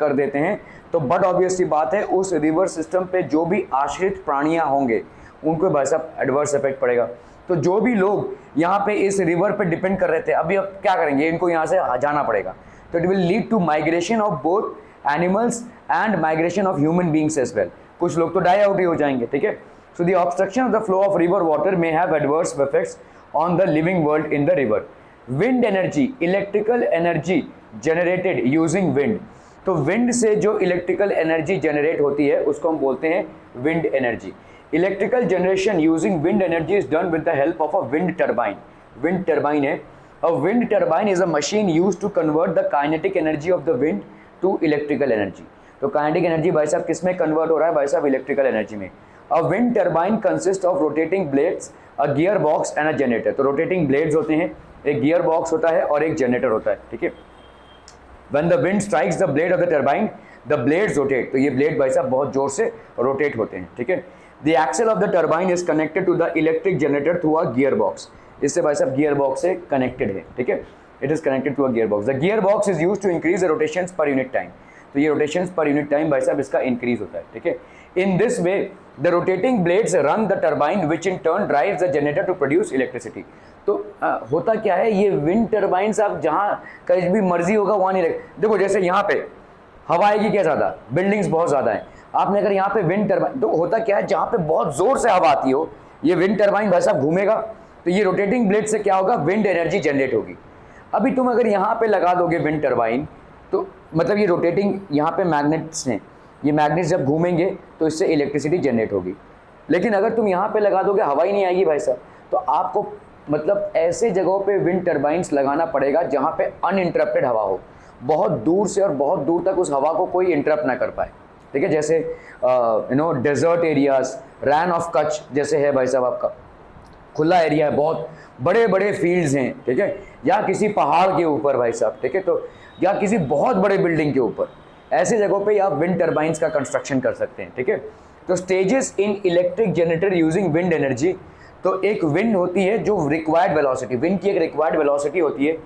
कर देते हैं तो बट ऑब्वियसली बात है उस रिवर सिस्टम पे जो भी आश्रित प्राणियां होंगे उनको भाई साहब एडवर्स इफेक्ट पड़ेगा। तो जो भी लोग यहाँ पे इस रिवर पे डिपेंड कर रहे थे अभी अब क्या करेंगे, इनको यहाँ से जाना पड़ेगा। तो it will lead to migration of both animals and migration of human beings as well. कुछ लोग तो डाई आउट ही हो जाएंगे, ठीक है। So the obstruction of the flow of river water may have adverse effects on the living world in the river. Wind energy, electrical energy generated using wind. तो wind से जो इलेक्ट्रिकल एनर्जी जनरेट होती है उसको हम बोलते हैं wind energy. Electrical generation using wind energy is done with the help of a wind turbine. Wind turbine है, a wind turbine is a machine used to convert the kinetic energy of the wind to electrical energy. तो kinetic energy भाई साहब किस में convert हो रहा है भाई साहब, इलेक्ट्रिकल एनर्जी में। अ wind turbine consist of rotating blades, a gear box and a generator. तो रोटेटिंग ब्लेड्स होते हैं, एक गियर बॉक्स होता है और एक जनरेटर होता है, ठीक है। When the wind strikes the blade of the turbine, the blades rotate। तो ये ब्लेड भाई साहब बहुत जोर से रोटेट होते हैं, ठीक है। The axle of the turbine is connected to the electric generator through a gearbox। इससे भाई साहब गियर बॉक्स से कनेक्टेड है, ठीक है। It is connected to a gearbox। The gearbox is used to increase the rotations per unit time। तो ये rotations per unit time भाई साहब इसका increase होता है, ठीक है। In this way, the rotating blades run the turbine, which in turn drives the generator to produce electricity। तो होता क्या है, ये विंड टर्बाइन आप जहाँ कहीं भी मर्जी होगा वहाँ नहीं रहे। देखो जैसे यहाँ पे हवा आएगी क्या ज़्यादा, बिल्डिंग्स बहुत ज़्यादा है, आपने अगर यहाँ पे विंड टर्बाइन, तो होता क्या है जहाँ पे बहुत ज़ोर से हवा आती हो ये विंड टर्बाइन भाई साहब घूमेगा, तो ये रोटेटिंग ब्लेड से क्या होगा, विंड एनर्जी जनरेट होगी। अभी तुम अगर यहाँ पे लगा दोगे विंड टर्बाइन तो मतलब ये रोटेटिंग यहाँ पे मैग्नेट्स हैं, ये मैग्नेट्स जब घूमेंगे तो इससे इलेक्ट्रिसिटी जनरेट होगी। लेकिन अगर तुम यहाँ पे लगा दोगे हवा ही नहीं आएगी भाई साहब, तो आपको मतलब ऐसे जगहों पे विंड टर्बाइंस लगाना पड़ेगा जहाँ पे अनइंटरप्टेड हवा हो, बहुत दूर से और बहुत दूर तक उस हवा को कोई इंटरप्ट ना कर पाए, ठीक है। जैसे desert areas, Rann of Kutch जैसे है भाई साहब, आपका खुला एरिया है, बहुत बड़े बड़े फील्ड्स हैं, ठीक है, या किसी पहाड़ के ऊपर भाई साहब, ठीक है, तो या किसी बहुत बड़े बिल्डिंग के ऊपर, ऐसे जगहों पे आप विंड टर्बाइंस का कंस्ट्रक्शन कर सकते हैं, ठीक है। तो stages in electric generator using wind energy. तो एक विंड होती है जो रिक्वायर्ड वेलोसिटी, विंड की एक रिक्वायर्ड वेलोसिटी होती है,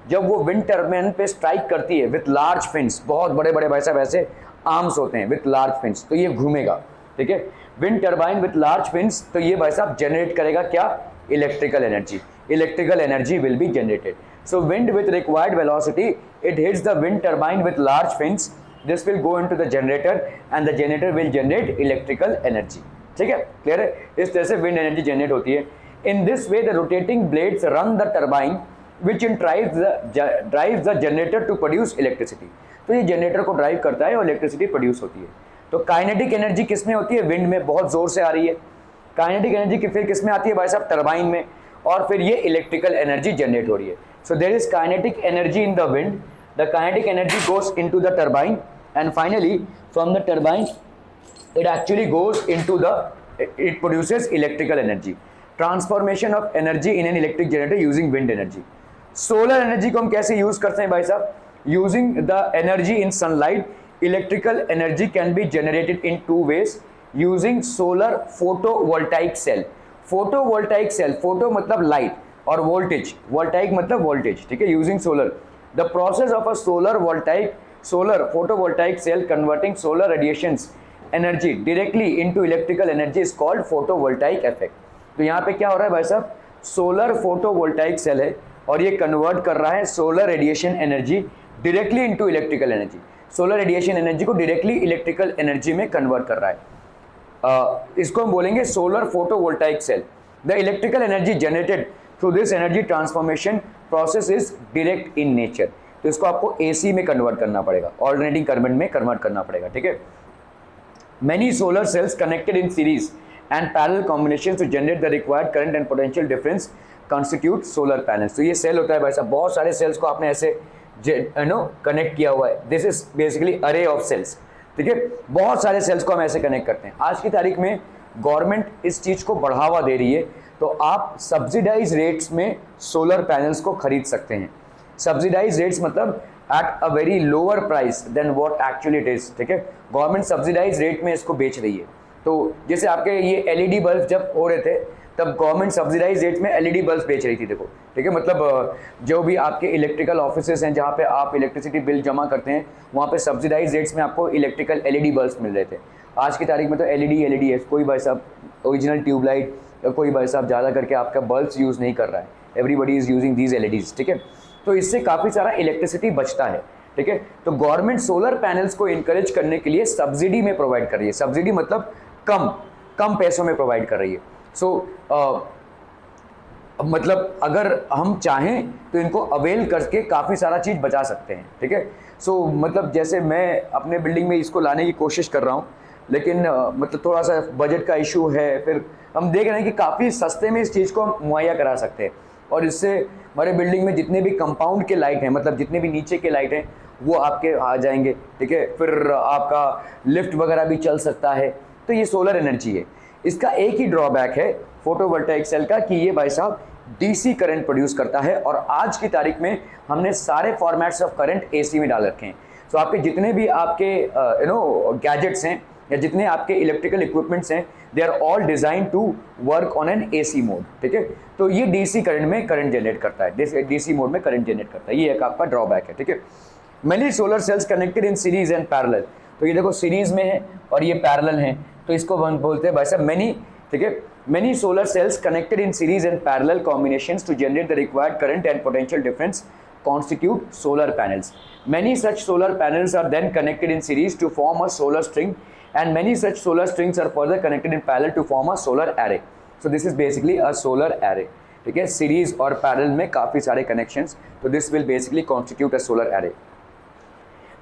जब वो विंड टर्बाइन पे स्ट्राइक करती है विथ लार्ज फिन्स, बहुत बड़े बड़े भाई साहब ऐसे आर्म्स होते हैं विथ लार्ज फिन्स, तो ये घूमेगा, ठीक है। Wind turbine with large fins, तो ये भाई साहब जनरेट करेगा क्या, electrical energy. Electrical energy will be generated. So wind with required velocity, it hits the wind turbine with large fins, this will go into the generator and the generator will generate electrical energy, ठीक है, clear है। इस तरह से wind energy generate होती है। In this way the rotating blades run the turbine which in drives the generator to produce electricity. तो ये जनरेटर को ड्राइव करता है और इलेक्ट्रिसिटी प्रोड्यूस होती है। तो काइनेटिक एनर्जी किस में होती है, विंड में बहुत जोर से आ रही है। काइनेटिक एनर्जी फिर किस में आती है भाई साहब, टर्बाइन में, और फिर ये इलेक्ट्रिकल एनर्जी जनरेट हो रही है। So there is kinetic energy in the wind, the kinetic energy goes into the turbine and finally from the turbine it actually goes into the, it produces electrical energy। transformation of energy in an electric generator using wind energy। solar energy को हम कैसे use करते हैं भाई साहब, using the energy in sunlight electrical energy can be generated in two ways using solar photovoltaic cell। photovoltaic cell, photo मतलब light और voltage, voltaic मतलब voltage, ठीक है, using solar, the process of a solar photovoltaic cell converting solar radiations energy directly into electrical energy is called photovoltaic effect. तो यहाँ पे क्या हो रहा है भाई साहब, सोलर फोटोवोल्टाइक सेल है और ये कन्वर्ट कर रहा है solar radiation energy directly into electrical energy. Solar radiation energy को डायरेक्टली इलेक्ट्रिकल एनर्जी में कन्वर्ट कर रहा है। इसको हम बोलेंगे solar photovoltaic cell. The electrical energy generated through this energy transformation process is direct in nature. तो इसको आपको एसी में कन्वर्ट करना पड़ेगा, ऑल्टरनेटिंग करंट में कन्वर्ट करना पड़ेगा, ठीक है। Many solar cells connected in series and parallel combinations to generate the required current and potential difference constitute solar panels। तो ये सेल होता है भाई साहब, बहुत सारे सेल्स को आपने ऐसे कनेक्ट किया हुआ है। दिस इज बेसिकली अरे ऑफ सेल्स, ठीक है, बहुत सारे सेल्स को हम ऐसे कनेक्ट करते हैं। आज की तारीख में गवर्नमेंट इस चीज़ को बढ़ावा दे रही है, तो आप सब्सिडाइज रेट्स में सोलर पैनल्स को खरीद सकते हैं। सब्सिडाइज रेट्स मतलब at a very lower price than what actually it is, ठीक है। गवर्नमेंट सब्सिडाइज रेट में इसको बेच रही है। तो जैसे आपके ये एलईडी बल्ब जब हो रहे थे तब गवर्नमेंट सब्सिडाइज रेट में एलईडी बल्ब बेच रही थी, देखो, ठीक है। मतलब जो भी आपके इलेक्ट्रिकल ऑफिसेस हैं जहाँ पे आप इलेक्ट्रिसिटी बिल जमा करते हैं, वहाँ पे सब्सिडाइज रेट्स में आपको इलेक्ट्रिकल एलईडी बल्ब मिल रहे थे। आज की तारीख में तो एलईडी है, कोई भाई साहब ओरिजिनल ट्यूबलाइट या कोई भाई साहब ज़्यादा करके आपका बल्ब यूज़ नहीं कर रहा है, everybody is using these LEDs, ठीक है। तो इससे काफ़ी सारा इलेक्ट्रिसिटी बचता है, ठीक है। तो गवर्नमेंट सोलर पैनल्स को इनकरेज करने के लिए सब्सिडी में प्रोवाइड कर रही है, सब्सिडी मतलब कम पैसों में प्रोवाइड कर रही है। मतलब अगर हम चाहें तो इनको अवेल करके काफ़ी सारा चीज़ बचा सकते हैं, ठीक है। मतलब जैसे मैं अपने बिल्डिंग में इसको लाने की कोशिश कर रहा हूँ, लेकिन मतलब थोड़ा सा बजट का इशू है, फिर हम देख रहे हैं कि काफ़ी सस्ते में इस चीज़ को हम मुहैया करा सकते हैं, और इससे हमारे बिल्डिंग में जितने भी कंपाउंड के लाइट हैं, मतलब जितने भी नीचे के लाइट हैं, वो आपके आ जाएंगे, ठीक है। फिर आपका लिफ्ट वगैरह भी चल सकता है। तो ये सोलर एनर्जी है। इसका एक ही ड्रॉबैक है फोटोवोल्टाइक सेल का कि ये भाई साहब डीसी करंट प्रोड्यूस करता है, और आज की तारीख में हमने सारे फॉर्मेट्स ऑफ करंट एसी में डाल रखे हैं। तो आपके जितने भी आपके गैजेट्स हैं या जितने आपके इलेक्ट्रिकल इक्विपमेंट्स हैं, they are all design to work on an AC mode, ठीक है। तो ये डीसी करंट में करंट जनरेट करता है, डीसी मोड में करंट जनरेट करता है, ये एक आपका ड्रॉबैक है, ठीक है। Many solar cells connected in series and parallel, तो ये देखो सीरीज में है और ये पैरेलल है, तो इसको बोलते हैं भाई साहब मेनी, ठीक है। Many solar cells connected in series and parallel combinations to generate the required current and potential difference constitute solar panels. Many such solar panels are then connected in series to form a solar string, and many such solar strings are further connected in parallel to form a solar array. So this is basically a solar array, ठीक है। Series और parallel में काफ़ी सारे connections, तो this will basically constitute a solar array.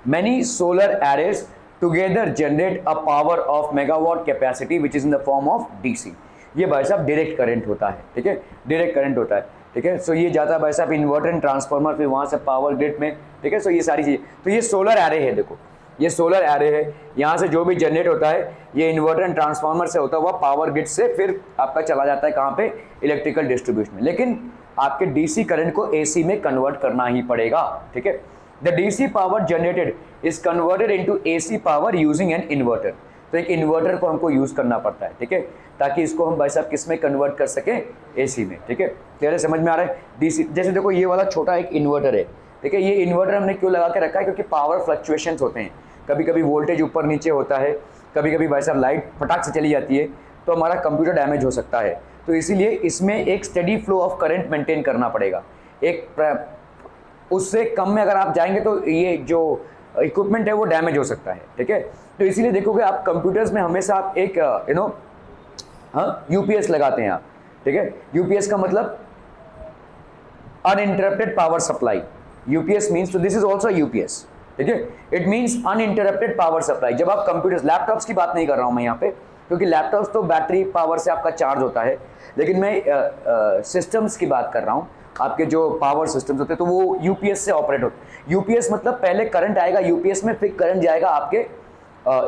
Many solar arrays together generate a power of megawatt capacity which is in the form of DC. ये भाई साहब डायरेक्ट करंट होता है, ठीक है, डायरेक्ट करंट होता है, ठीक है। सो ये जाता है भाई साहब इन्वर्टर एंड ट्रांसफार्मर, फिर वहाँ से पावर ग्रिड में, ठीक है। सो ये सारी चीज़, तो ये सोलर एरे है, देखो ये सोलर एरे है। यहाँ से जो भी जनरेट होता है ये इन्वर्टर एंड ट्रांसफार्मर से होता हुआ पावर ग्रिड से फिर आपका चला जाता है कहाँ पे, इलेक्ट्रिकल डिस्ट्रीब्यूशन में। लेकिन आपके डीसी करंट को एसी में कन्वर्ट करना ही पड़ेगा, ठीक है। The DC power generated is converted into AC power using an inverter. तो एक इन्वर्टर को हमको यूज़ करना पड़ता है, ठीक है, ताकि इसको हम भाई साहब किस में कन्वर्ट कर सकें, एसी में, ठीक है। क्लियर समझ में आ रहा है। डीसी जैसे देखो ये वाला छोटा एक इन्वर्टर है, ठीक है। ये इन्वर्टर हमने क्यों लगा के रखा है, क्योंकि पावर फ्लक्चुएशंस होते हैं, कभी कभी वोल्टेज ऊपर नीचे होता है, कभी कभी भाई साहब लाइट फटाक से चली जाती है, तो हमारा कंप्यूटर डैमेज हो सकता है। तो इसीलिए इसमें एक steady flow of current maintain करना पड़ेगा। उससे कम में अगर आप जाएंगे तो ये जो इक्विपमेंट है वो डैमेज हो सकता है, ठीक है। तो इसीलिए देखोगे आप कंप्यूटर्स में हमेशा आप एक यूपीएस लगाते हैं आप, ठीक है। यूपीएस का मतलब uninterrupted power supply, UPS means, तो दिस इज ऑल्सो यूपीएस, ठीक है। It means uninterrupted power supply. जब आप कंप्यूटर्स, लैपटॉप्स की बात नहीं कर रहा हूं मैं यहाँ पे, क्योंकि लैपटॉप्स तो बैटरी पावर से आपका चार्ज होता है, लेकिन मैं सिस्टम्स की बात कर रहा हूँ। आपके जो पावर सिस्टम्स होते हैं तो वो यूपीएस से ऑपरेट होते हैं। यूपीएस मतलब पहले करंट आएगा यूपीएस में, फिर करंट जाएगा आपके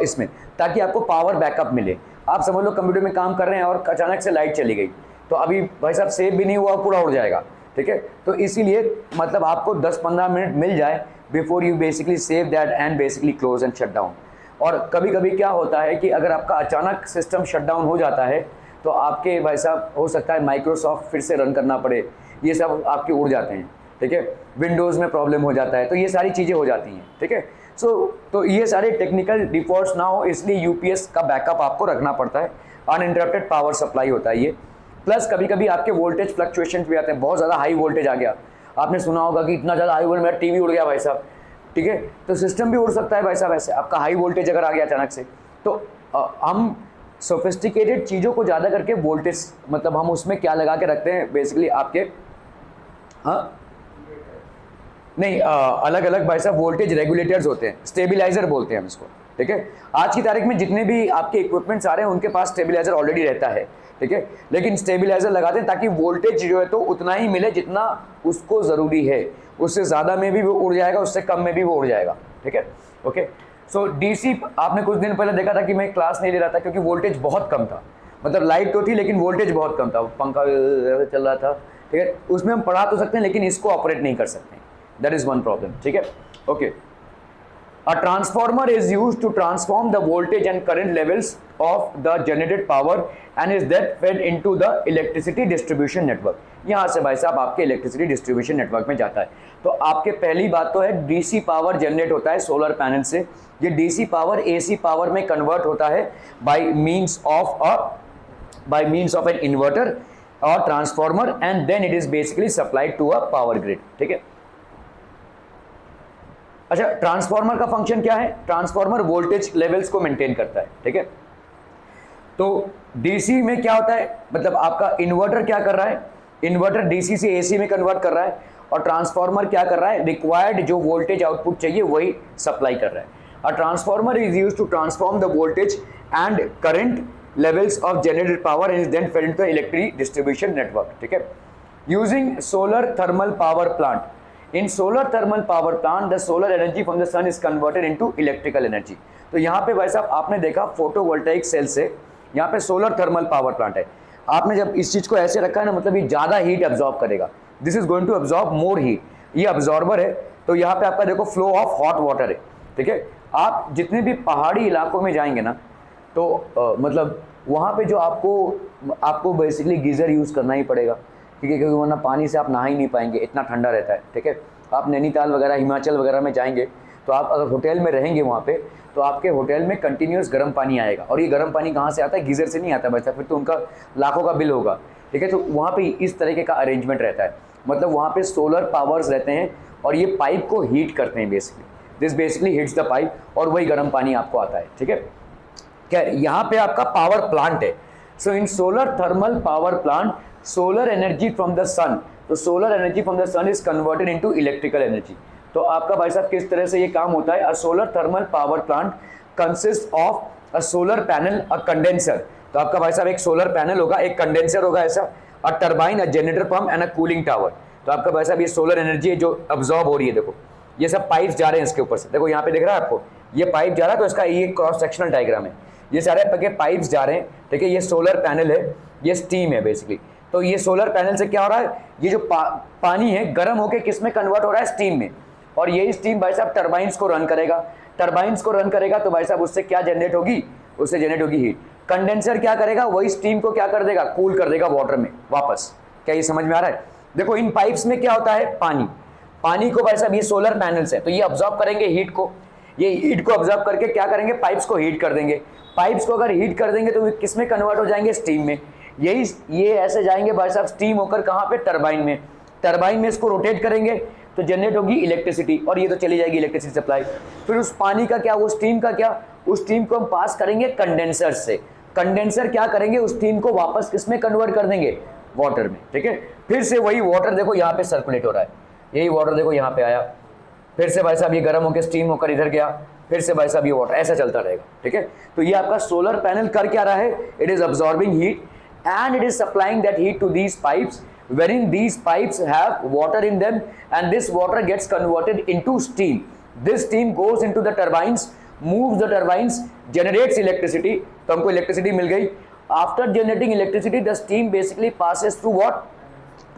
इसमें, ताकि आपको पावर बैकअप मिले। आप समझ लो कंप्यूटर में काम कर रहे हैं और अचानक से लाइट चली गई, तो अभी भाई साहब सेव भी नहीं हुआ, पूरा उड़ जाएगा, ठीक है। तो इसीलिए मतलब आपको 10-15 मिनट मिल जाए before you basically save that and basically close and shut down. और कभी कभी क्या होता है कि अगर आपका अचानक सिस्टम शट डाउन हो जाता है तो आपके भाई साहब हो सकता है माइक्रोसॉफ्ट फिर से रन करना पड़े, ये सब आपके उड़ जाते हैं, ठीक है। विंडोज़ में प्रॉब्लम हो जाता है, तो ये सारी चीज़ें हो जाती हैं, ठीक है। तो ये सारे टेक्निकल डिफॉल्ट्स ना हो, इसलिए यूपीएस का बैकअप आपको रखना पड़ता है। अनइंटरप्टेड पावर सप्लाई होता है ये। प्लस कभी कभी आपके वोल्टेज फ्लक्चुएशन भी आते हैं, बहुत ज़्यादा हाई वोल्टेज आ गया, आपने सुना होगा कि इतना ज़्यादा हाई वोल्टेज मेरा टीवी उड़ गया भाई साहब, ठीक है। तो सिस्टम भी उड़ सकता है भाई साहब ऐसे, आपका हाई वोल्टेज अगर आ गया अचानक से। तो हम सोफिस्टिकेटेड चीज़ों को ज़्यादा करके वोल्टेज, मतलब हम उसमें क्या लगा के रखते हैं बेसिकली आपके, हाँ नहीं, अलग अलग भाई साहब वोल्टेज रेगुलेटर्स होते हैं, स्टेबिलाइजर बोलते हैं हम इसको, ठीक है। आज की तारीख में जितने भी आपके इक्विपमेंट्स आ रहे हैं उनके पास स्टेबिलाइजर ऑलरेडी रहता है, ठीक है। लेकिन स्टेबिलाइजर लगाते हैं ताकि वोल्टेज जो है तो उतना ही मिले जितना उसको ज़रूरी है, उससे ज़्यादा में भी वो उड़ जाएगा, उससे कम में भी वो उड़ जाएगा, ठीक है। ओके, सो डीसी आपने कुछ दिन पहले देखा था कि मैं क्लास नहीं ले रहा था क्योंकि वोल्टेज बहुत कम था, मतलब लाइट तो थी लेकिन वोल्टेज बहुत कम था, पंखा चल रहा था, ठीक है। उसमें हम पढ़ा तो सकते हैं लेकिन इसको ऑपरेट नहीं कर सकते, दैट इज़ वन प्रॉब्लम, ठीक है। Okay, A transformer is used to transform the voltage and current levels of the generated power and is then fed into the electricity distribution network. यहाँ से भाई साहब आपके इलेक्ट्रिसिटी डिस्ट्रीब्यूशन नेटवर्क में जाता है। तो आपके पहली बात तो है डीसी पावर जनरेट होता है सोलर पैनल से। ये डीसी पावर एसी पावर में कन्वर्ट होता है by means of an inverter और transformer and then it is basically supplied to a power grid. ठीक है। अच्छा, ट्रांसफार्मर का फंक्शन क्या है? ट्रांसफार्मर वोल्टेज लेवल्स को मेंटेन करता है। ठीक है। तो डीसी में क्या होता है, मतलब आपका इन्वर्टर क्या कर रहा है, इन्वर्टर डीसी से एसी में कन्वर्ट कर रहा है और ट्रांसफार्मर क्या कर रहा है, रिक्वायर्ड जो वोल्टेज आउटपुट चाहिए वही सप्लाई कर रहा है। A transformer is used to transform the voltage and current levels of generated power and is then fed into the electric distribution network. ठीक है। Using solar thermal power plant, in solar thermal power plant the solar energy from the sun is converted into electrical energy। तो यहाँ पे भाई साहब आपने देखा photovoltaic cell से यहाँ पे सोलर थर्मल पावर प्लांट है। आपने जब इस चीज को ऐसे रखा है ना, मतलब ये ज्यादा हीट अब्सॉर्ब करेगा, this is going to absorb more heat. ये अब्सॉर्बर है। तो यहाँ पे आपका देखो फ्लो ऑफ हॉट वाटर है। ठीक है। आप जितने भी पहाड़ी इलाकों में जाएंगे ना, तो मतलब वहाँ पे जो आपको बेसिकली गीजर यूज करना ही पड़ेगा, ठीक है, क्योंकि वरना पानी से आप नहा ही नहीं पाएंगे, इतना ठंडा रहता है। ठीक है। आप नैनीताल वगैरह हिमाचल वगैरह में जाएंगे तो आप अगर होटल में रहेंगे वहाँ पे, तो आपके होटल में कंटिन्यूस गर्म पानी आएगा। और ये गर्म पानी कहाँ से आता है? गीजर से नहीं आता बच्चा, फिर तो उनका लाखों का बिल होगा। ठीक है। तो वहाँ पे इस तरीके का अरेंजमेंट रहता है, मतलब वहाँ पे सोलर पावर्स रहते हैं और ये पाइप को हीट करते हैं basically. This basically heats the pipe और वही गर्म पानी आपको आता है। ठीक है। क्या यहाँ पे आपका पावर प्लांट है। So in solar thermal power plant solar energy from the sun, तो solar energy from the sun is converted into electrical energy। तो आपका भाई साहब किस तरह से ये काम होता है? A solar thermal power plant consists of a solar panel, a condenser। तो आपका भाई साहब एक सोलर पैनल होगा, एक कंडेंसर होगा ऐसा, a turbine, a generator pump and a cooling tower। तो आपका भाई साहब ये सोलर एनर्जी है जो अब्जॉर्ब हो रही है। देखो ये सब पाइप्स जा रहे हैं इसके ऊपर से, देखो यहाँ पे दिख रहा है आपको, ये पाइप जा रहा है। तो इसका ये क्रॉस सेक्शनल डायग्राम है, ये सारे पाइप्स जा रहे हैं। ठीक है। ये सोलर पैनल है, ये स्टीम है बेसिकली। तो ये सोलर पैनल से क्या हो रहा है, ये जो पानी है गर्म होकर किस में कन्वर्ट हो रहा है? स्टीम में। और ये स्टीम भाई साहब टरबाइंस को रन करेगा। टरबाइंस को रन करेगा तो भाई साहब उससे क्या जनरेट होगी? उससे जनरेट होगी हीट। कंडेंसर क्या करेगा? वही स्टीम को क्या कर देगा? कूल कर देगा वाटर में वापस। क्या ये समझ में आ रहा है? देखो इन पाइप्स में क्या होता है? पानी को भाई साहब ये सोलर पैनल्स है तो ये ऑब्जॉर्व करेंगे हीट को। ये हीट को ऑब्जॉर्व करके क्या करेंगे? पाइप्स को हीट कर देंगे। पाइप्स को अगर हीट कर देंगे तो किस में कन्वर्ट हो जाएंगे? स्टीम में। ये ऐसे जाएंगे भाई साहब स्टीम होकर कहाँ पे? टरबाइन में। टरबाइन में इसको रोटेट करेंगे तो जनरेट होगी इलेक्ट्रिसिटी और ये तो चली जाएगी इलेक्ट्रिसिटी सप्लाई। फिर उस पानी का क्या, वो स्टीम का क्या, उस स्टीम को हम पास करेंगे कंडेंसर से। कंडेंसर क्या करेंगे? उस स्टीम को वापस किस में कन्वर्ट कर देंगे? वाटर में। ठीक है। फिर से वही वाटर देखो यहाँ पे सर्कुलेट हो रहा है, यही वाटर देखो यहाँ पे आया, फिर से भाई साहब ये गर्म होकर स्टीम होकर इधर गया, फिर से भाई साहब ये वाटर, ऐसा चलता रहेगा। ठीक है। तो ये आपका सोलर पैनल कर क्या रहा है? It is absorbing heat and it is supplying that heat to these pipes, wherein these pipes have water in them and this water gets converted into steam। This steam goes into the turbines, moves the turbines, generates electricity। तो हमको electricity मिल गई। After generating electricity, the steam basically passes through what?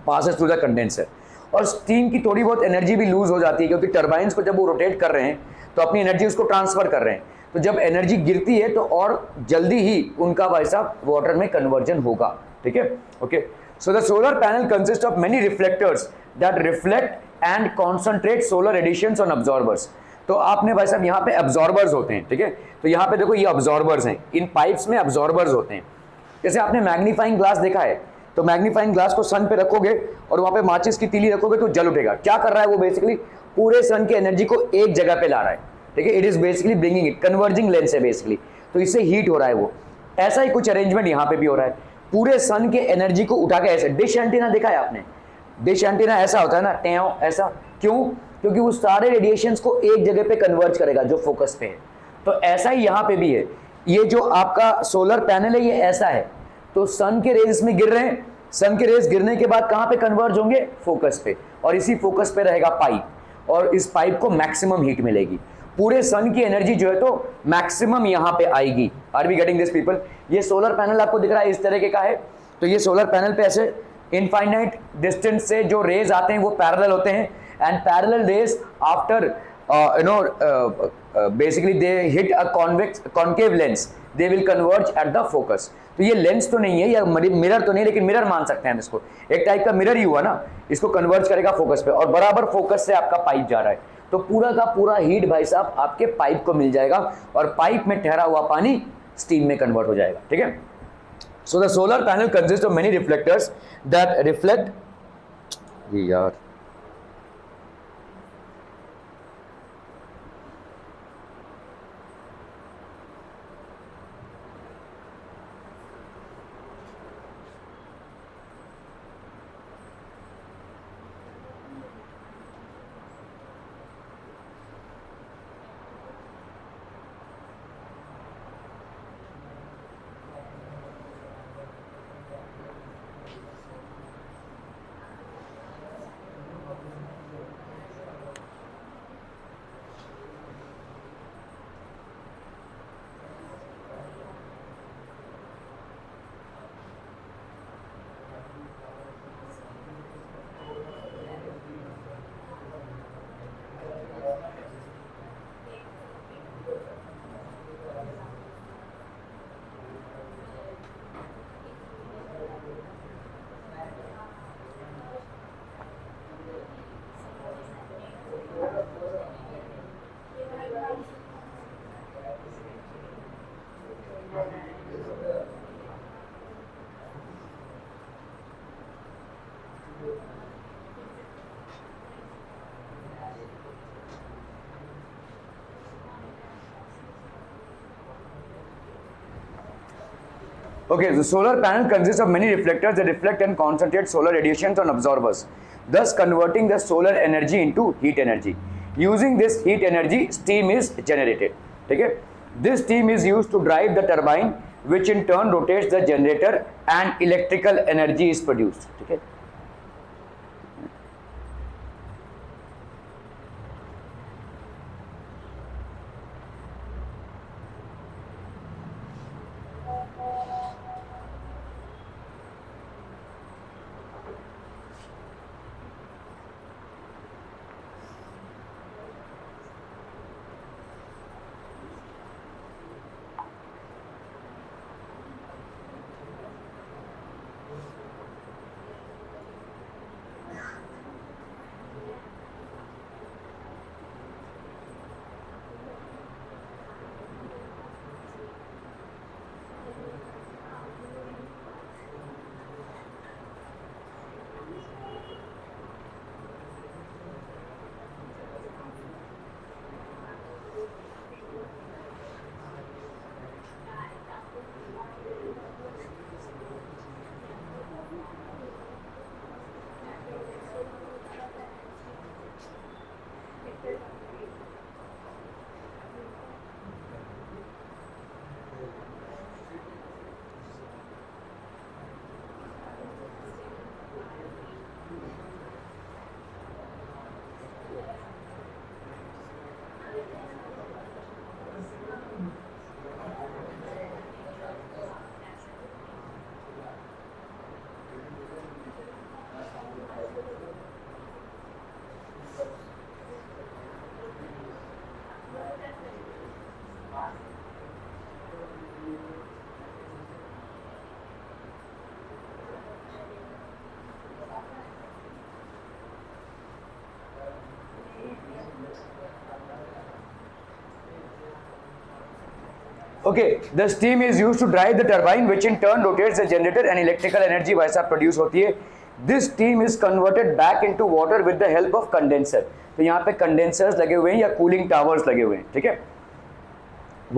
Passes through the condenser। और steam की थोड़ी बहुत energy भी loose हो जाती है क्योंकि टर्बाइंस को जब वो रोटेट कर रहे हैं तो अपनी एनर्जी उसको ट्रांसफर कर रहे हैं। तो जब एनर्जी गिरती है तो और जल्दी ही उनका भाई साहब वाटर में कन्वर्जन होगा। ठीक है। Okay. So the solar panel consist of many reflectors that reflect and concentrate solar additions on absorbers. तो आपने भाई साहब यहाँ पे अब्जॉर्बर्स होते हैं। ठीक है। तो यहाँ पे देखो ये अब्जॉर्बर्स हैं, इन पाइप्स में अब्जॉर्बर्स होते हैं। जैसे आपने मैग्नीफाइंग ग्लास देखा है, तो मैग्नीफाइंग ग्लास को सन पे रखोगे और वहाँ पे माचिस की तीली रखोगे तो जल उठेगा। क्या कर रहा है वो? बेसिकली पूरे सन की एनर्जी को एक जगह पे ला रहा है। ठीक है। It is basically bringing it, converging lens है बेसिकली, तो इससे हीट हो रहा है वो। ऐसा ही कुछ अरेंजमेंट यहाँ पे भी हो रहा है, पूरे सन के एनर्जी को उठा के ऐसे। डिश एंटीना देखा है आपने? डिश एंटीना ऐसा होता है ना, टेव ऐसा। क्यों? क्योंकि वो सारे रेडिएशंस को एक जगह पे कन्वर्ज करेगा जो फोकस पे है। तो ऐसा ही यहाँ पे भी है। ये जो आपका सोलर पैनल है ये ऐसा है, तो सन के रेज में गिर रहे हैं, सन के रेज गिरने के बाद कहाँ पे कन्वर्ज होंगे? फोकस पे, और इसी फोकस पे रहेगा पाइप और इस पाइप को मैक्सिमम हीट मिलेगी। पूरे सन की एनर्जी जो है तो मैक्सिमम यहाँ पे आएगी। Are we getting this people? ये सोलर पैनल आपको दिख रहा है इस तरीके का है। तो ये सोलर पैनल पे ऐसे इनफाइनाइट डिस्टेंस से जो रेज आते हैं वो पैरेलल होते हैं and parallel raise after basically they hit a concave lens, they will converge at the focus. तो ये लेंस तो नहीं है या मिरर तो नहीं, लेकिन मिरर मान सकते हैं हम इसको, एक टाइप का मिरर ही हुआ ना, इसको कन्वर्ज करेगा फोकस पे और बराबर फोकस से आपका पाइप जा रहा है, तो पूरा का पूरा हीट भाई साहब आपके पाइप को मिल जाएगा और पाइप में ठहरा हुआ पानी स्टीम में कन्वर्ट हो जाएगा, ठीक है। सो the solar panel consist of many reflectors that reflect, यार Okay, the solar panel consists of many reflectors that reflect and concentrate solar radiations on absorbers, thus converting the solar energy into heat energy. Using this heat energy, steam is generated. Okay? This steam is used to drive the turbine, which in turn rotates the generator, and electrical energy is produced. Okay? Okay, the steam is used to drive the turbine, which in turn rotates the generator, and electrical energy वैसा produce होती है. This steam is converted back into water with the help of condenser. तो यहाँ पे condensers लगे हुए हैं या cooling towers लगे हुए हैं, ठीक है.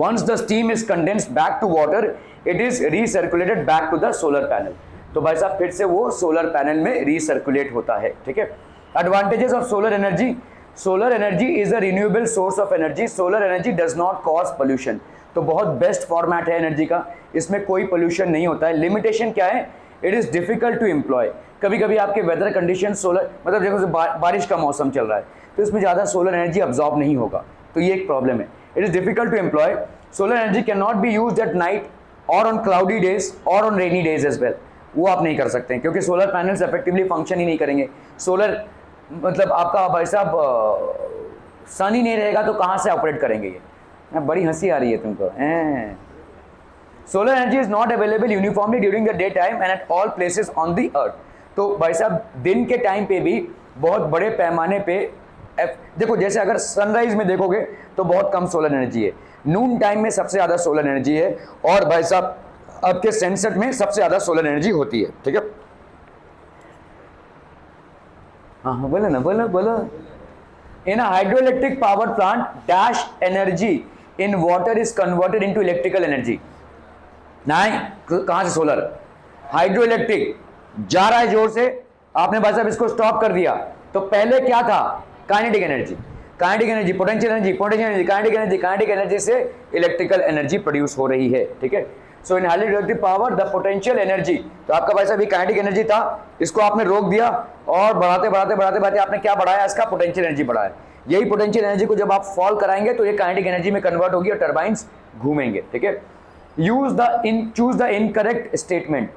Once the steam is condensed back to water, it is recirculated back to the solar panel. तो भाई साहब फिर से वो solar panel में recirculate होता है, ठीक है. Advantages of solar energy. Solar energy is a renewable source of energy. Solar energy does not cause pollution. तो बहुत बेस्ट फॉर्मेट है एनर्जी का, इसमें कोई पोल्यूशन नहीं होता है. लिमिटेशन क्या है? It is difficult to employ. कभी कभी आपके वेदर कंडीशन सोलर मतलब देखो बारिश का मौसम चल रहा है तो इसमें ज़्यादा सोलर एनर्जी अब्जॉर्ब नहीं होगा, तो ये एक प्रॉब्लम है. It is difficult to employ. Solar energy can not be used at night और ऑन क्लाउडी डेज और on rainy days as well. वो आप नहीं कर सकते हैं क्योंकि सोलर पैनल्स इफेक्टिवली फंक्शन ही नहीं करेंगे. सोलर मतलब आपका भाई साहब सन ही नहीं रहेगा तो कहाँ से ऑपरेट करेंगे ये? बड़ी हंसी आ रही है तुमको। Solar energy is not available uniformly during the day time and at all places on the earth. तो भाई साहब दिन के टाइम पे भी बहुत बड़े पैमाने पे देखो, जैसे अगर सनराइज में देखोगे तो बहुत कम सोलर एनर्जी है, नून टाइम में सबसे ज़्यादा सोलर एनर्जी है, और भाई साहब आपके सनसेट में सबसे ज़्यादा सोलर एनर्जी होती है। ठीक है, हाँ हाँ बोलो ना, बोलो बोलो। In a hydroelectric power plant dash energy in water is converted into electrical energy. नहीं, कहां से सोलर? हाइड्रोइलेक्ट्रिक जा रहा है जोर से, आपने भाई साहब इसको स्टॉप कर दिया, तो पहले क्या था? Kinetic energy, kinetic energy, potential energy, potential energy, kinetic energy, kinetic energy से इलेक्ट्रिकल एनर्जी प्रोड्यूस हो रही है। ठीक है, so in hydroelectric power the potential energy, तो आपका भाई साहब ये काइनेटिक एनर्जी था, इसको आपने रोक दिया और बढ़ाते बढ़ाते बढ़ाते बढ़ाते आपने क्या बढ़ाया? इसका पोटेंशियल एनर्जी बढ़ाया। यही पोटेंशियल एनर्जी को जब आप फॉल कराएंगे तो ये काइनेटिक एनर्जी में कन्वर्ट होगी और टर्बाइंस घूमेंगे। ठीक है, choose the incorrect statement.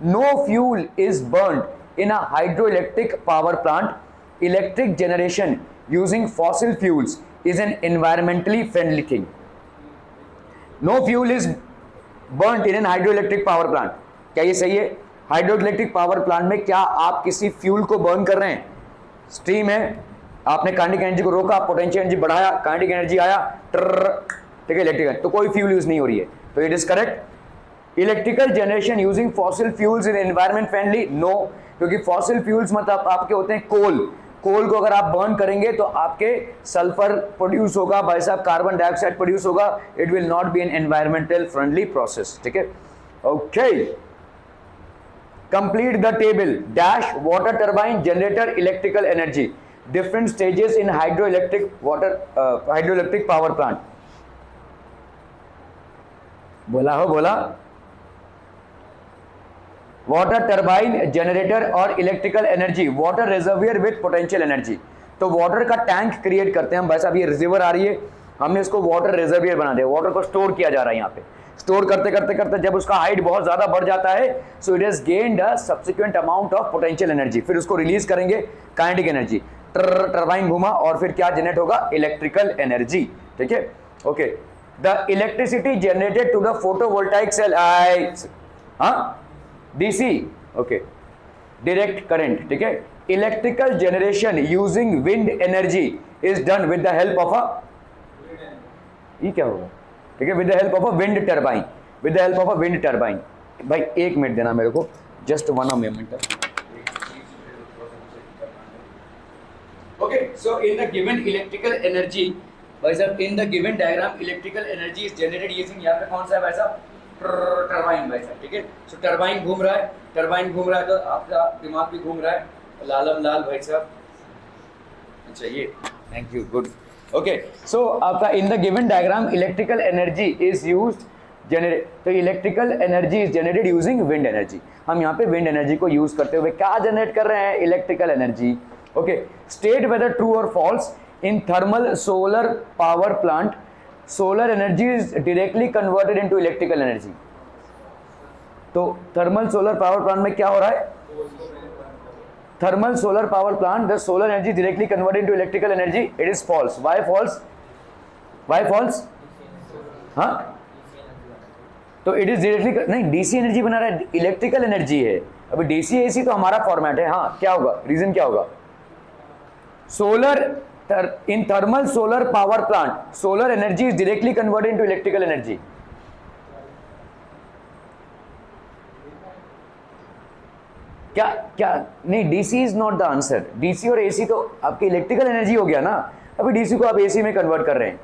No fuel is burned in a hydroelectric power plant. Electric generation using fossil fuels is an environmentally friendly thing. No fuel is burnt in an hydroelectric power plant. क्या ये सही है? Hydroelectric power plant में क्या आप किसी fuel को burn कर रहे हैं? स्ट्रीम है, आपने काइनेटिक एनर्जी को रोका, पोटेंशियल एनर्जी बढ़ाया, काइनेटिक एनर्जी आया, ठीक है, इलेक्ट्रिकल, तो कोई फ्यूल यूज नहीं हो रही है, तो it is correct. Electrical generation using fossil fuels in environment friendly, no, क्योंकि फॉसिल फ्यूल्स मतलब आपके होते हैं कोल, कोल को अगर आप बर्न करेंगे तो आपके सल्फर प्रोड्यूस होगा, भाई साहब कार्बन डाइऑक्साइड प्रोड्यूस होगा, it will not be N environmental friendly process. ठीक है, okay, complete the table dash water turbine generator electrical energy different stages in hydroelectric hydroelectric power plant. बोला हो, बोला। वाटर टर्बाइन जनरेटर और electrical energy, water reservoir with potential energy, तो water का tank create करते हैं हम, भाई साहब ये रिजर्वर आ रही है, हमने इसको वाटर रिजर्वियर बना दिया, वाटर को स्टोर किया जा रहा है यहाँ पे, स्टोर करते करते करते जब उसका हाइट बहुत ज्यादा बढ़ जाता है, so it is gained a subsequent amount of potential energy, फिर उसको रिलीज करेंगे काइनेटिक एनर्जी, टर्बाइन घुमा और फिर क्या जनरेट होगा? Electrical energy. ठीक है, okay, the electricity generated to the photovoltaic cell, DC, okay, direct current. ठीक है, electrical generation using wind energy is done with the help of a, ये क्या होगा? ठीक है, with the help of a wind turbine, with the help of a wind turbine. भाई एक minute देना मेरे को, just one moment. Okay, so in the given electrical energy, भाई साहब इन the given diagram electrical energy is generated using, यहाँ पे कौन सा है भाई साहब? टर्बाइन, भाई साहब। ठीक है, सो टर्बाइन घूम रहा है, टर्बाइन घूम रहा है तो आपका दिमाग भी घूम रहा है, लालम लाल भाई साहब, अच्छा ये, thank you, good. Okay, so आपका in the given diagram electrical energy is used generate, तो electrical energy is generated using wind energy, हम यहाँ पे विंड एनर्जी को यूज करते हुए क्या जनरेट कर रहे हैं? Electrical energy. Okay, state whether true और false in thermal solar power plant solar energy is directly converted into electrical energy. तो थर्मल सोलर पावर प्लांट में क्या हो रहा है? Thermal solar power plant the solar energy directly converted into electrical energy, it is false. Why false? Why false? हाँ, तो it is directly नहीं, DC energy बना रहा है, इलेक्ट्रिकल एनर्जी है, अभी डीसी एसी तो हमारा फॉर्मेट है। हाँ, क्या होगा? रीजन क्या होगा? Solar in thermal solar power plant solar energy is directly converted into electrical energy। क्या क्या नहीं, DC is not the answer, DC और एसी तो आपकी इलेक्ट्रिकल एनर्जी हो गया ना, अभी डीसी को आप एसी में कन्वर्ट कर रहे हैं,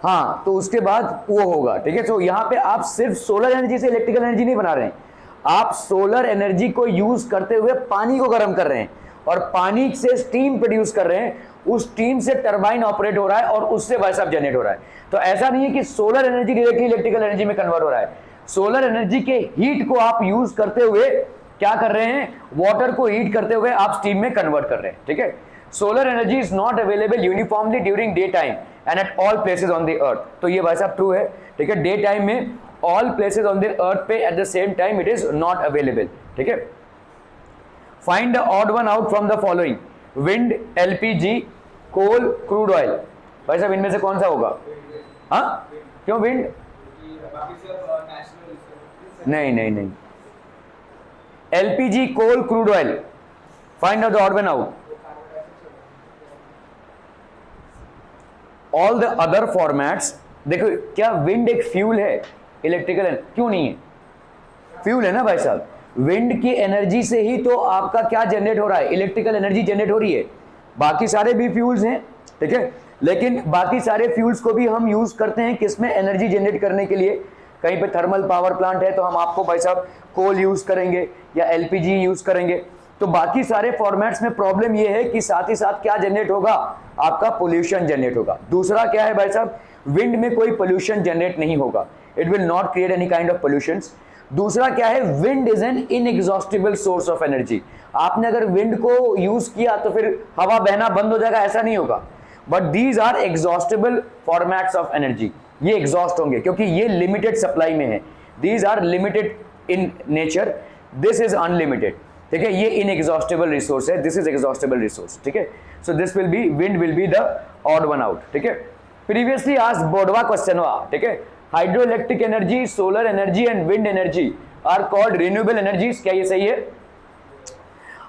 हाँ, तो उसके बाद वो होगा। ठीक है, तो यहां पे आप सिर्फ सोलर एनर्जी से इलेक्ट्रिकल एनर्जी नहीं बना रहे हैं, आप सोलर एनर्जी को यूज करते हुए पानी को गर्म कर रहे हैं और पानी से स्टीम प्रोड्यूस कर रहे हैं, उस स्टीम से टरबाइन ऑपरेट हो रहा है और उससे भाई साहब जनरेट हो रहा है। तो ऐसा नहीं है कि solar energy directly electrical energy में कन्वर्ट हो रहा है, सोलर एनर्जी के हीट को आप यूज करते हुए क्या कर रहे हैं? वाटर को हीट करते हुए आप स्टीम में कन्वर्ट कर रहे हैं। ठीक है, solar energy is not available uniformly during day time and at all places on the earth, तो ये भाई साहब ट्रू है। ठीक है, डे टाइम में all places on the earth पे at the same time it is not available. ठीक है, find the odd one out from the following: wind, LPG, coal, crude oil. भाई साहब इनमें से कौन सा होगा? हाँ, क्यों विंड? नहीं नहीं नहीं, LPG, coal, crude oil, find out the odd one out. All the other formats, देखो क्या विंड एक फ्यूल है? इलेक्ट्रिकल क्यों नहीं है? फ्यूल है ना भाई साहब। विंड की एनर्जी से ही तो आपका क्या जनरेट हो रहा है? इलेक्ट्रिकल एनर्जी जनरेट हो रही है। बाकी सारे भी फ्यूल्स हैं, ठीक है, लेकिन बाकी सारे फ्यूल्स को भी हम यूज करते हैं किसमें? एनर्जी जनरेट करने के लिए। कहीं पे थर्मल पावर प्लांट है तो हम आपको भाई साहब कोल यूज करेंगे या एलपीजी यूज करेंगे। तो बाकी सारे फॉर्मेट्स में प्रॉब्लम यह है कि साथ ही साथ क्या जनरेट होगा? आपका पोल्यूशन जनरेट होगा। दूसरा क्या है भाई साहब? विंड में कोई पोल्यूशन जनरेट नहीं होगा, it will not create any kind of pollution. दूसरा क्या है? Wind is an inexhaustible source of energy. आपने अगर विंड को यूज किया तो फिर हवा बहना बंद हो जाएगा, ऐसा नहीं होगा। But these are exhaustible formats of energy. ये एग्जॉस्ट होंगे क्योंकि ये लिमिटेड सप्लाई में है। These are limited in nature, this is unlimited, ठीक है। ये इनएग्जॉस्टेबल रिसोर्स है, दिस इज एग्जॉस्टेबल रिसोर्स, ठीक है। So this will be, wind will be the odd one out, ठीक है। प्रीवियसली आज बोर्डवा क्वेश्चन हुआ, ठीक है। Hydroelectric energy, solar energy and wind energy are called renewable energies. क्या ये सही है?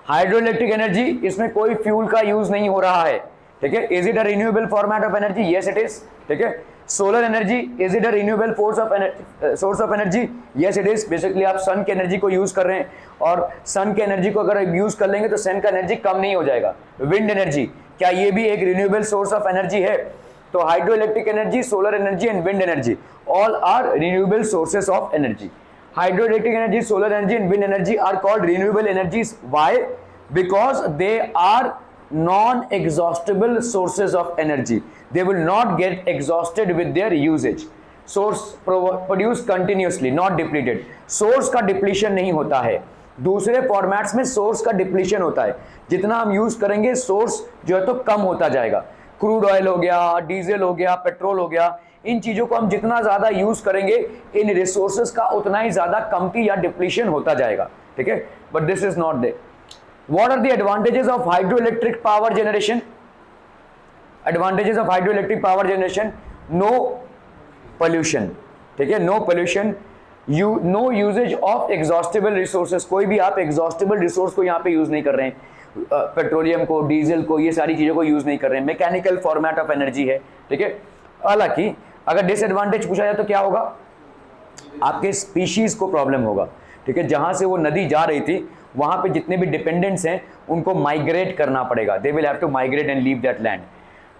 हाइड्रोइलेक्ट्रिक एनर्जी, इसमें कोई फ्यूल का यूज नहीं हो रहा है, ठीक है। Is it a renewable format of energy? Yes it is, ठीक है। Solar energy, is it a renewable source of energy? Yes it is. Basically आप सन की एनर्जी को यूज कर रहे हैं और सन की एनर्जी को अगर यूज कर लेंगे तो सन का एनर्जी कम नहीं हो जाएगा। विंड एनर्जी, क्या ये भी एक रिन्यूएबल सोर्स ऑफ एनर्जी है? तो hydroelectric energy, solar energy and wind energy all are renewable sources of energy. Hydroelectric energy, solar energy and wind energy are called renewable energies. Why? Because they are non-exhaustible sources of energy. They will not get exhausted with their usage. Source produce continuously, not depleted. Source का depletion नहीं होता है। दूसरे formats में source का depletion होता है। जितना हम यूज करेंगे सोर्स जो है तो कम होता जाएगा। क्रूड ऑयल हो गया, डीजल हो गया, पेट्रोल हो गया, इन चीजों को हम जितना ज्यादा यूज करेंगे इन रिसोर्सेज का उतना ही ज्यादा कमती या डिप्लीशन होता जाएगा, ठीक है। But this is not there. What are the advantages of hydroelectric power generation? Advantages of hydroelectric power generation, no pollution, ठीक है, no pollution, no usages of exhaustible resources. कोई भी आप एग्जॉस्टेबल रिसोर्स को यहाँ पे यूज नहीं कर रहे हैं, पेट्रोलियम को, डीजल को, ये सारी चीजों को यूज नहीं कर रहे हैं। मैकेनिकल फॉर्मेट ऑफ एनर्जी है, ठीक है। हालांकि अगर डिसएडवांटेज पूछा जाए तो क्या होगा? आपके स्पीशीज को प्रॉब्लम होगा, ठीक है। जहां से वो नदी जा रही थी वहां पे जितने भी डिपेंडेंट्स हैं उनको माइग्रेट करना पड़ेगा। They will have to migrate and leave that land.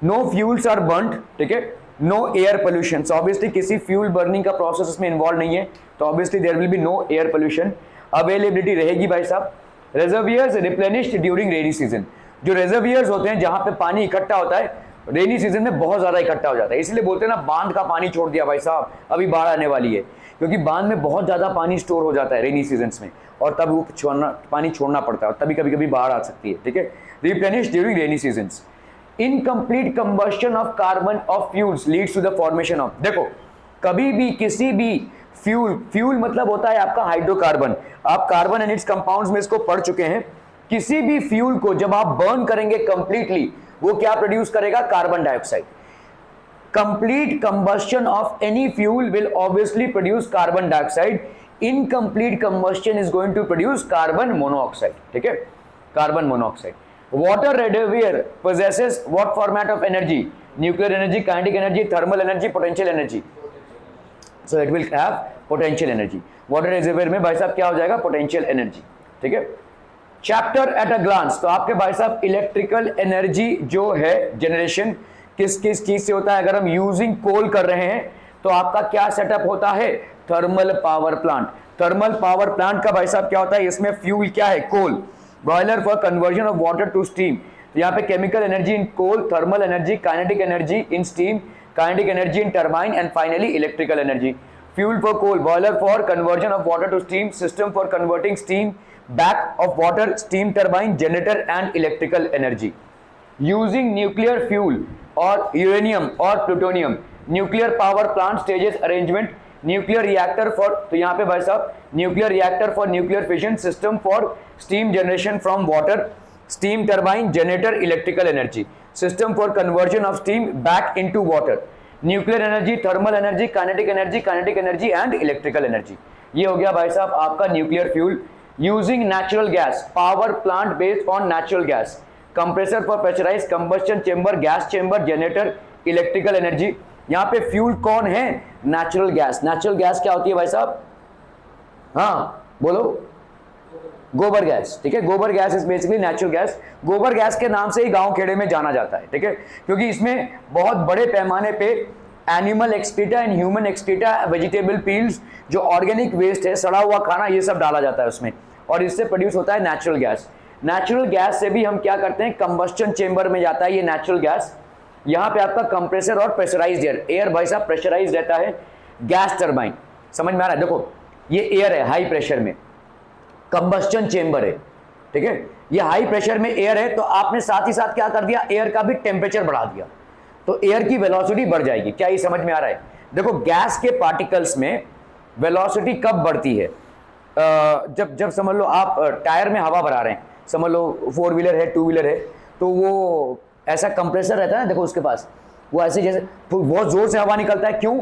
No fuels are burned, ठीक है। नो एयर पोल्यूशन, ऑब्वियसली किसी फ्यूल बर्निंग का प्रोसेस इसमें इन्वॉल्व नहीं है, तो obviously there will be no air pollution. Availability रहेगी भाई साहब। Reservoirs replenished during rainy season. जो रिजर्वियर्स होते हैं जहां पे पानी इकट्ठा होता है रेनी सीजन में बहुत ज्यादा इकट्ठा हो जाता है, इसलिए बोलते हैं ना बांध का पानी छोड़ दिया भाई साहब, अभी बाढ़ आने वाली है, क्योंकि बांध में बहुत ज्यादा पानी स्टोर हो जाता है रेनी सीजन्स में और तब वो पानी छोड़ना पड़ता है और तभी कभी कभी बाढ़ आ सकती है, ठीक है। Replenish during rainy seasons. Incomplete combustion of carbon of fuels leads to the formation of, देखो कभी भी किसी भी फ्यूल मतलब होता है आपका हाइड्रोकार्बन। आप कार्बन एंड इट्स कंपाउंड्स में इसको पढ़ चुके हैं। किसी भी फ्यूल को जब आप बर्न करेंगे कंप्लीटली, वो क्या प्रोड्यूस करेगा? Carbon dioxide. Complete combustion of any fuel will obviously produce carbon dioxide. Incomplete combustion is going to produce carbon monoxide, ठीक है, carbon monoxide. Water reservoir possesses what format of energy? Nuclear energy, kinetic energy, thermal energy, potential energy. So it will have potential energy. Water reservoir में भाई साहब क्या हो जाएगा? Potential energy, ठीक है। चैप्टर एट अ ग्लांस, तो आपके भाई साहब इलेक्ट्रिकल एनर्जी जो है जनरेशन किस किस चीज से होता है? अगर हम यूजिंग कोल कर रहे हैं तो आपका क्या सेटअप होता है? Thermal power plant. Thermal power plant का भाई साहब क्या होता है? इसमें फ्यूल क्या है? Coal. Boiler for conversion of water to steam, तो यहाँ पे chemical energy in coal, thermal energy, kinetic energy in steam, kinetic energy in turbine and finally electrical energy. Fuel for coal, boiler for conversion of water to steam, system for converting steam back of water, steam turbine, generator and electrical energy. Using nuclear fuel or uranium or plutonium, nuclear power plant stages arrangement, nuclear reactor for, तो यहाँ पे भाई साहब nuclear reactor for nuclear fission, system for steam generation from water, steam turbine, generator, electrical energy, system for conversion of steam back into water, nuclear energy, thermal energy, kinetic energy and electrical energy. ये हो गया भाई साहब आपका nuclear fuel using natural gas, power plant based on natural gas, compressor for pressurise combustion chamber, gas chamber, generator, electrical energy. यहां पे fuel कौन है? Natural gas. नेचुरल गैस क्या होती है भाई साहब? हाँ बोलो, गोबर गैस। ठीक है, गोबर gas is basically natural gas. गोबर गैस के नाम से ही गांव खेड़े में जाना जाता है। ठीक है, क्योंकि इसमें बहुत बड़े पैमाने पे animal excreta and human excreta, vegetable peels, जो ऑर्गेनिक वेस्ट है, सड़ा हुआ खाना, ये सब डाला जाता है उसमें, और इससे प्रोड्यूस होता है नेचुरल गैस। नेचुरल गैस से भी हम क्या करते हैं, कंबस्टन चेंबर में जाता है ये नेचुरल गैस। यहाँ पे आपका कंप्रेसर और प्रेशराइज्ड एयर, एयर भाई साहब प्रेशराइज्ड रहता है। गैस टरबाइन, समझ में आ रहा है? देखो ये एयर है हाई प्रेशर में, कंबस्टन चेंबर है। ठीक है, ये हाई प्रेशर में एयर है, तो आपने साथ ही साथ क्या कर दिया, एयर का भी टेम्परेचर बढ़ा दिया, तो एयर की वेलोसिटी बढ़ जाएगी। क्या ये समझ में आ रहा है? देखो गैस के पार्टिकल्स में वेलोसिटी कब बढ़ती है? जब समझ लो आप टायर में हवा भरा रहे हैं, समझ लो 4 व्हीलर है, 2 व्हीलर है, तो वो ऐसा कंप्रेसर रहता है ना, देखो उसके पास वो ऐसे जैसे बहुत जोर से हवा निकलता है। क्यों?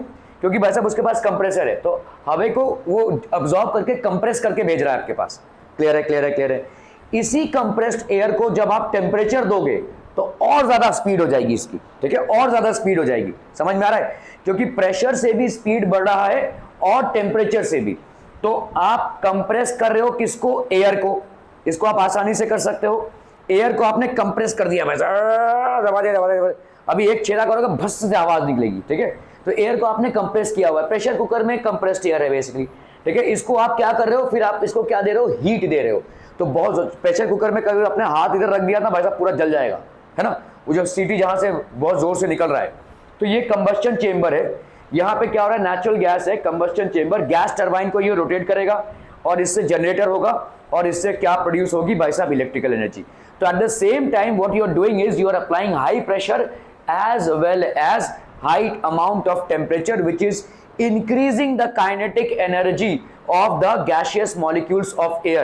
क्योंकि भाई साहब उसके पास कंप्रेसर है, तो हवा को वो अब्सॉर्ब करके कंप्रेस करके भेज रहा है आपके पास। क्लियर है? क्लियर है? क्लियर है? इसी कंप्रेस्ड एयर को जब आप टेम्परेचर दोगे तो और ज्यादा स्पीड हो जाएगी इसकी। ठीक है, और ज्यादा स्पीड हो जाएगी। समझ में आ रहा है? क्योंकि प्रेशर से भी स्पीड बढ़ रहा है और टेम्परेचर से भी। तो आप कंप्रेस कर रहे हो किसको? एयर को। इसको आप आसानी से कर सकते हो, एयर को आपने कंप्रेस कर दिया, दबा दिया, अभी एक छेड़ा करोगे भस से आवाज निकलेगी। ठीक है, तो एयर को आपने कंप्रेस किया हुआ है, प्रेशर कुकर में कंप्रेस्ड एयर है बेसिकली। ठीक है, इसको आप क्या कर रहे हो, फिर आप इसको क्या दे रहे हो, हीट दे रहे हो। तो बहुत प्रेशर कुकर में कभी अपने हाथ इधर रख दिया ना भाई साहब, पूरा जल जाएगा, है ना, वो जो सीटी जहां से बहुत जोर से निकल रहा है। तो ये कंबस्टन चेंबर है, यहाँ पे क्या हो रहा है, नेचुरल गैस है, कंबस्टन चेंबर, गैस टरबाइन को ये रोटेट करेगा और इससे जनरेटर होगा, और इससे क्या प्रोड्यूस होगी भाई साहब, इलेक्ट्रिकल एनर्जी। तो at the same time what you are doing is you are applying high pressure as well as high amount of temperature which is increasing the kinetic energy of the gaseous molecules of air.